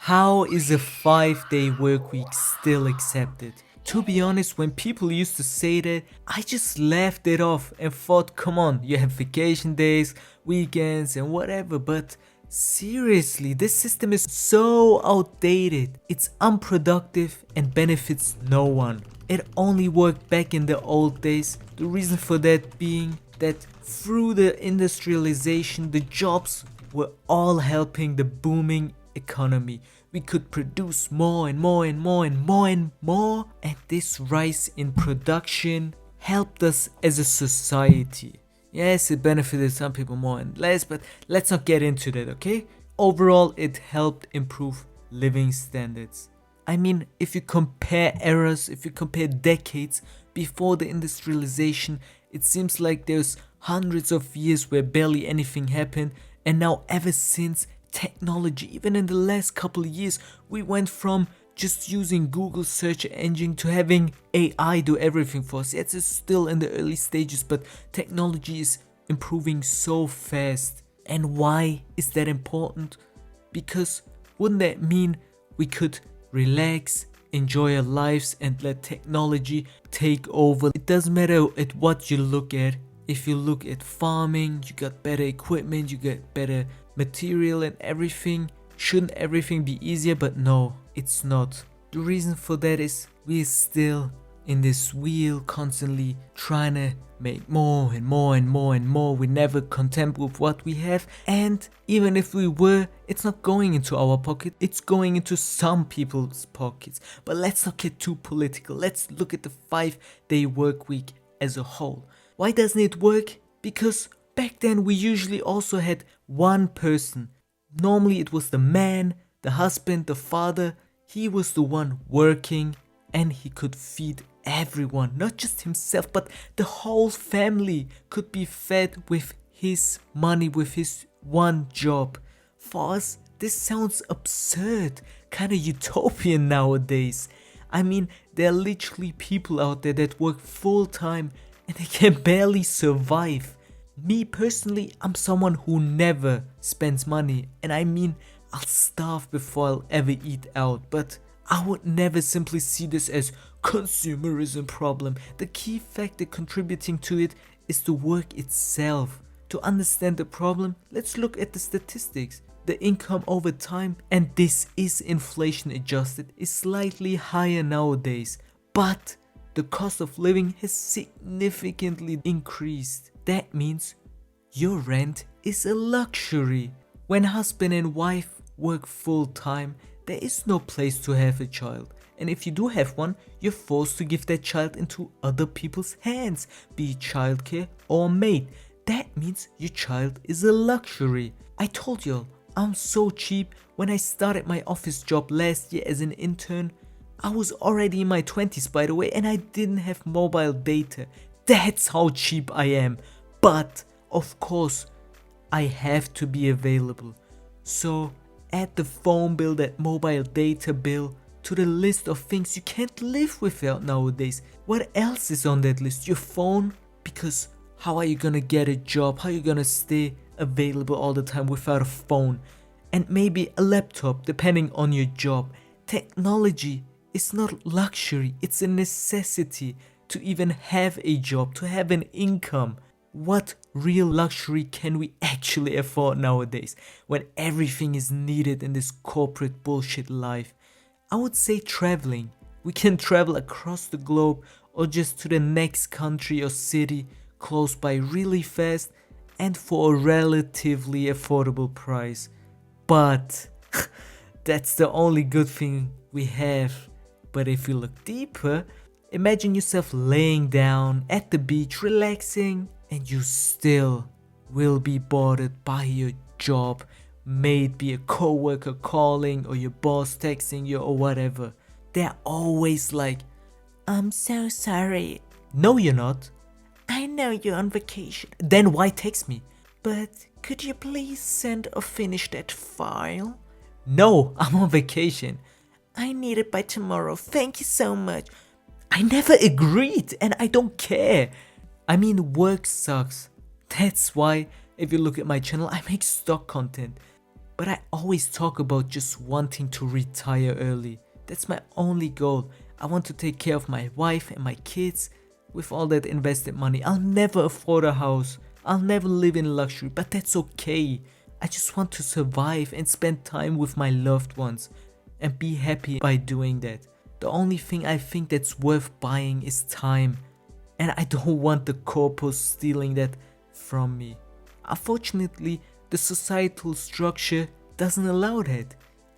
How is a 5-day work week still accepted? To be honest, when people used to say that, I just laughed it off and thought, come on, you have vacation days, weekends, and whatever, but seriously, this system is so outdated. It's unproductive and benefits no one. It only worked back in the old days. The reason for that being that through the industrialization, the jobs were all helping the booming economy. We could produce more and more and more and more and more, and this rise in production helped us as a society. Yes, it benefited some people more and less, but let's not get into that, okay? Overall, it helped improve living standards. I mean, if you compare eras, if you compare decades before the industrialization, it seems like there's hundreds of years where barely anything happened, and now ever since technology, even in the last couple of years, we went from just using Google search engine to having AI do everything for us. Yes, it's still in the early stages, but technology is improving so fast. And why is that important? Because wouldn't that mean we could relax, enjoy our lives, and let technology take over? It doesn't matter at what you look at. If you look at farming, you got better equipment, you get better material and everything. Shouldn't everything be easier? But no, it's not. The reason for that is we're still in this wheel, constantly trying to make more and more and more and more. We're never content with what we have, and even if we were, it's not going into our pocket, it's going into some people's pockets. But let's not get too political. Let's look at the 5-day work week as a whole. Why doesn't it work? Because back then we usually also had one person. Normally it was the man, the husband, the father. He was the one working, and he could feed everyone, not just himself, but the whole family could be fed with his money, with his one job. For us, this sounds absurd, kind of utopian nowadays. I mean, there are literally people out there that work full time and they can barely survive. Me personally, I'm someone who never spends money, and I mean, I'll starve before I'll ever eat out, but I would never simply see this as consumerism problem. The key factor contributing to it is the work itself. To understand the problem, let's look at the statistics. The income over time, and this is inflation adjusted, is slightly higher nowadays, but the cost of living has significantly increased. That means your rent is a luxury. When husband and wife work full time, there is no place to have a child. And if you do have one, you're forced to give that child into other people's hands, be it childcare or maid. That means your child is a luxury. I told y'all, I'm so cheap. When I started my office job last year as an intern, I was already in my 20s, by the way, and I didn't have mobile data. That's how cheap I am. But of course, I have to be available. So add the phone bill, that mobile data bill, to the list of things you can't live without nowadays. What else is on that list? Your phone? Because how are you gonna get a job? How are you gonna stay available all the time without a phone? And maybe a laptop, depending on your job. Technology is not luxury, it's a necessity to even have a job, to have an income. What real luxury can we actually afford nowadays when everything is needed in this corporate bullshit life? I would say traveling. We can travel across the globe or just to the next country or city close by really fast and for a relatively affordable price. But that's the only good thing we have. But if you look deeper, imagine yourself laying down at the beach relaxing, and you still will be bothered by your job, maybe a coworker calling or your boss texting you or whatever. They're always like, "I'm so sorry." No, you're not. "I know you're on vacation." Then why text me? "But could you please send or finish that file?" No, I'm on vacation. "I need it by tomorrow. Thank you so much." I never agreed, and I don't care. I mean, work sucks. That's why, if you look at my channel, I make stock content. But I always talk about just wanting to retire early. That's my only goal. I want to take care of my wife and my kids. With all that invested money, I'll never afford a house. I'll never live in luxury, but that's okay. I just want to survive and spend time with my loved ones and be happy by doing that. The only thing I think that's worth buying is time, and I don't want the corpus stealing that from me. Unfortunately, the societal structure doesn't allow that.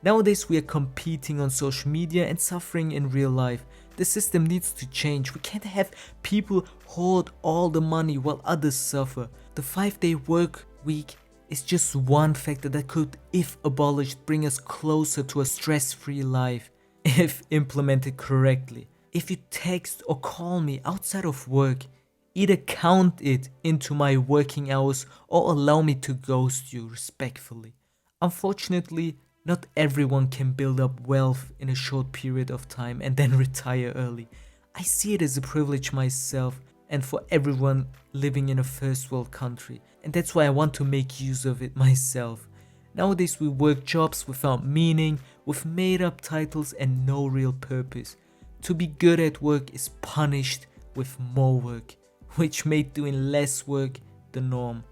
Nowadays, we are competing on social media and suffering in real life. The system needs to change. We can't have people hoard all the money while others suffer. The 5-day work week is just one factor that could, if abolished, bring us closer to a stress-free life, if implemented correctly. If you text or call me outside of work, either count it into my working hours or allow me to ghost you respectfully. Unfortunately, not everyone can build up wealth in a short period of time and then retire early. I see it as a privilege myself and for everyone living in a first world country, and that's why I want to make use of it myself. Nowadays we work jobs without meaning, with made up titles and no real purpose. To be good at work is punished with more work, which made doing less work the norm.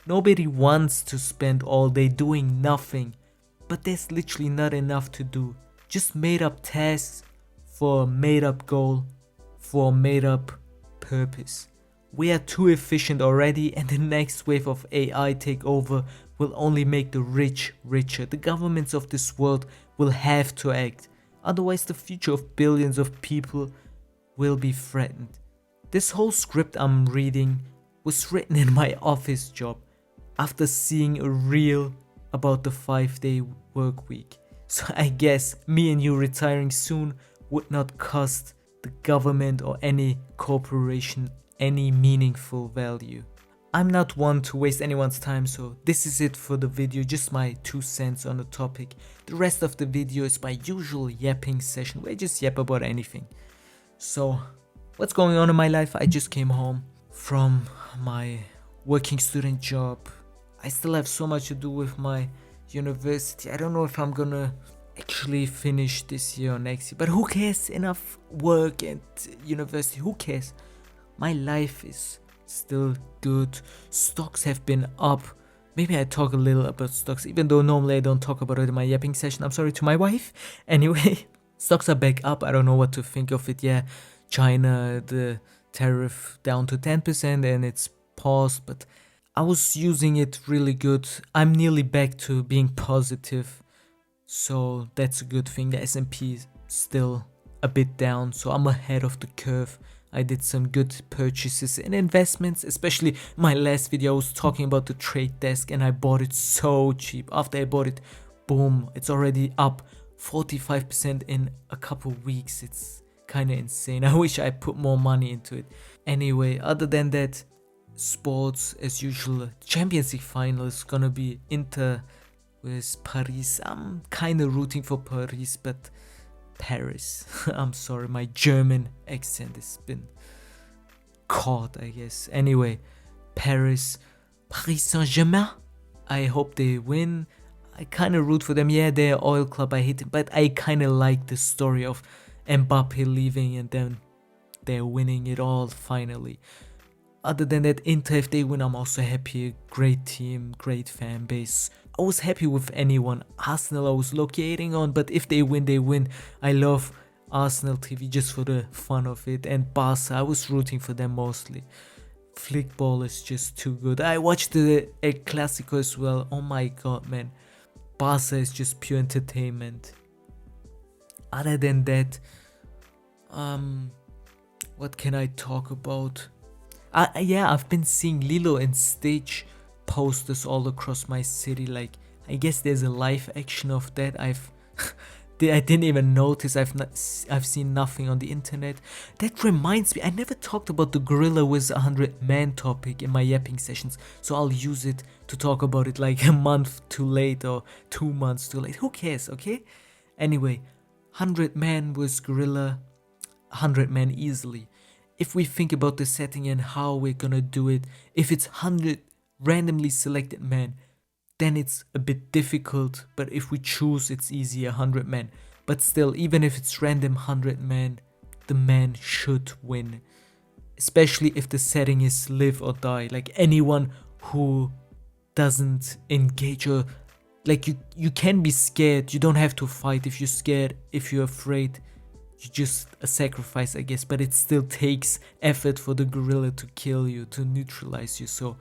Nobody wants to spend all day doing nothing, but there's literally not enough to do. Just made up tasks for a made up goal, for a made up purpose. We are too efficient already, and the next wave of AI takeover will only make the rich richer. The governments of this world will have to act, otherwise the future of billions of people will be threatened. This whole script I'm reading was written in my office job after seeing a reel about the 5-day work week. So I guess me and you retiring soon would not cost the government or any corporation any meaningful value. I'm not one to waste anyone's time, so this is it for the video, just my 2 cents on the topic. The rest of the video is my usual yapping session where I just yap about anything. So, what's going on in my life? I just came home from my working student job. I still have so much to do with my university. I don't know if I'm gonna actually finish this year or next year, but who cares? Enough work and university, who cares? My life is still good. Stocks have been up. Maybe I talk a little about stocks, even though normally I don't talk about it in my yapping session. I'm sorry to my wife. Anyway, stocks are back up. I don't know what to think of it. Yeah, China, the tariff down to 10% and it's paused, but I was using it really good. I'm nearly back to being positive, so that's a good thing. The S&P is still a bit down, so I'm ahead of the curve. I did some good purchases and investments, especially my last video I was talking about the trade desk and I bought it so cheap. After I bought it, boom, it's already up 45% in a couple weeks. It's kind of insane. I wish I put more money into it. Anyway, other than that, sports as usual. Champions League final is gonna be Inter with Paris. I'm kind of rooting for Paris, but Paris. I'm sorry, my German accent has been caught, I guess. Anyway, Paris Saint-Germain. I hope they win. I kind of root for them. Yeah, they're oil club. I hate it, but I kind of like the story of Mbappe leaving and then they're winning it all finally. Other than that, Inter, if they win, I'm also happy. Great team, great fan base. I was happy with anyone. Arsenal I was locating on, but if they win, they win. I love Arsenal TV just for the fun of it. And Barca, I was rooting for them mostly. Flickball is just too good. I watched the El Clasico as well. Oh my god, man. Barca is just pure entertainment. Other than that, what can I talk about? Yeah, I've been seeing Lilo and Stitch posters all across my city. Like, I guess there's a live action of that. I didn't even notice. I've seen nothing on the internet. That reminds me, I never talked about the Gorilla with 100 Man topic in my yapping sessions, so I'll use it to talk about it like a month too late or 2 months too late. Who cares, okay? Anyway, 100 Man was Gorilla, 100 Men easily. If we think about the setting and how we're gonna do it, if it's 100 randomly selected men, then it's a bit difficult. But if we choose, it's easy, 100 men. But still, even if it's random 100 men, the man should win. Especially if the setting is live or die. Like anyone who doesn't engage, or like you can be scared. You don't have to fight if you're scared. If you're afraid, you just a sacrifice, I guess. But it still takes effort for the gorilla to kill you, to neutralize you. So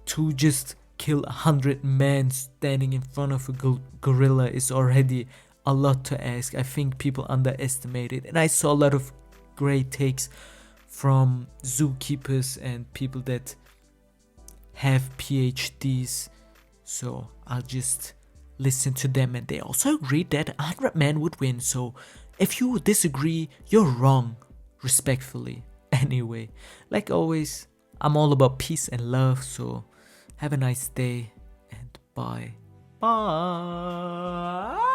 to just kill 100 men standing in front of a gorilla is already a lot to ask. I think people underestimate it, and I saw a lot of great takes from zookeepers and people that have PhDs, so I'll just listen to them, and they also agreed that 100 men would win. So if you disagree, you're wrong, respectfully. Anyway, like always, I'm all about peace and love, so have a nice day and bye. Bye.